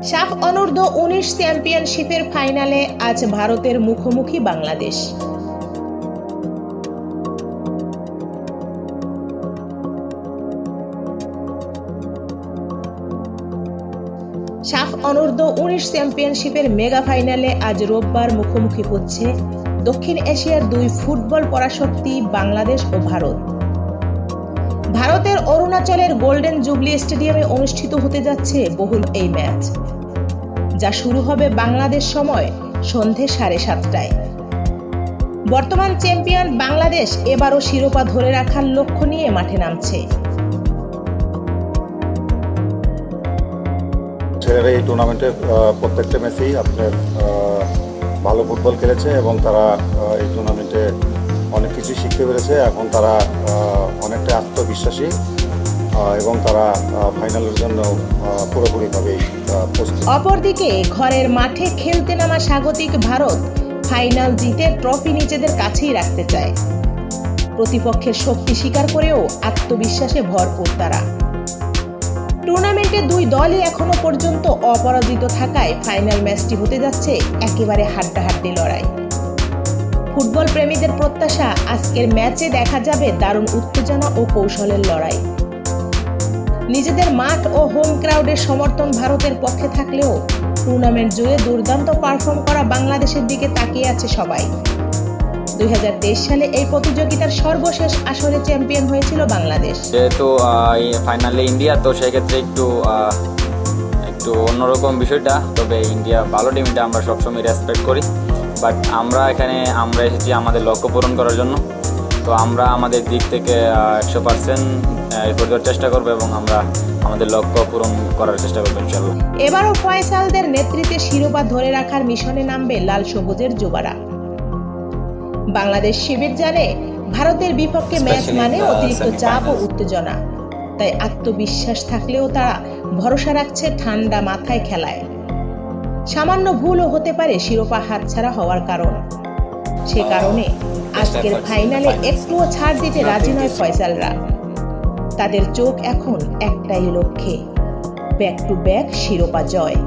সাফ অনূর্ধ্ব 19 চ্যাম্পিয়নশিপের ফাইনালে আজ ভারতের মুখোমুখি বাংলাদেশ। সাফ অনূর্ধ্ব 19 চ্যাম্পিয়নশিপের মেগা ফাইনালে আজ রোববার মুখোমুখি হচ্ছে দক্ষিণ এশিয়ার দুই ফুটবল পরাশক্তি বাংলাদেশ ও ভারত। ভারতের অরুণাচলের গোল্ডেন জুবলি স্টেডিয়ামে অনুষ্ঠিত হতে যাচ্ছে বহুল এই ম্যাচ, যা শুরু হবে বাংলাদেশ সময় সন্ধে 7:30টায়। বর্তমান চ্যাম্পিয়ন বাংলাদেশ এবারও শিরোপা ধরে রাখার লক্ষ্য নিয়ে মাঠে নামছে। ছেলেরা এই টুর্নামেন্টের প্রত্যেকটা ম্যাচেই আপনার ভালো ফুটবল খেলেছে এবং তারা এই টুর্নামেন্টে অনেক কিছু শিখতে পেরেছে। এখন তারা অনেকটা আত্মবিশ্বাসী এবং তারা ফাইনালের জন্য পুরোপুরিভাবেই প্রস্তুত। অপরদিকে ঘরের মাঠে খেলতে নামা স্বাগতিক ভারত ফাইনাল জিতে ট্রফি নিজেদের কাছেই রাখতে চায়। প্রতিপক্ষের শক্তি স্বীকার করেও আত্মবিশ্বাসে ভরপুর তারা। টুর্নামেন্টে দুই দলই এখনো পর্যন্ত অপরাজিত থাকায় ফাইনাল ম্যাচটি হতে যাচ্ছে একেবারে হাড্ডাহাড্ডি লড়াই। ফুটবল প্রেমীদের প্রত্যাশা, আজকের ম্যাচে দেখা যাবে দারুণ উত্তেজনা ও কৌশলের লড়াই। নিজেদের মাঠ ও হোম ক্রাউডের সমর্থন ভারতের পক্ষে থাকলেও টুর্নামেন্ট জুড়ে দুর্দান্ত পারফর্ম করা বাংলাদেশের দিকে তাকিয়ে আছে সবাই। 2023 সালে এই প্রতিযোগিতার সর্বশেষ আসরে চ্যাম্পিয়ন হয়েছিল বাংলাদেশ। যেহেতু ফাইনালে ইন্ডিয়া, তো সেক্ষেত্রে একটু অন্যরকম বিষয়টা। তবে ইন্ডিয়া ভালো টিম, এটা আমরা সবসময় রেসপেক্ট করি। বাট আমরা এসেছি আমাদের লক্ষ্য পূরণ করার জন্য। তো আমরা আমাদের দিক থেকে 100% এফোর্ট দেওয়ার চেষ্টা করবো এবং আমরা আমাদের লক্ষ্য পূরণ করার চেষ্টা করবো ইনশাআল্লাহ। এবারও ফয়সালদের নেতৃত্বে শিরোপা ধরে রাখার মিশনে নামবে লাল সবুজের যুবারা। বাংলাদেশ শিবির জানে ভারতের বিপক্ষে ম্যাচ মানে অতিরিক্ত চাপ ও উত্তেজনা, তাই আত্মবিশ্বাস থাকলেও তারা ভরসা রাখছে ঠান্ডা মাথায় খেলায়। সামান্য ভুলও হতে পারে শিরোপা হাতছাড়া হওয়ার কারণ। সে কারণে আজকের ফাইনালে একটুও ছাড় দিতে রাজি নয় ফয়সালরা। তাদের চোখ এখন একটাই লক্ষ্যে, ব্যাক টু ব্যাক শিরোপা জয়।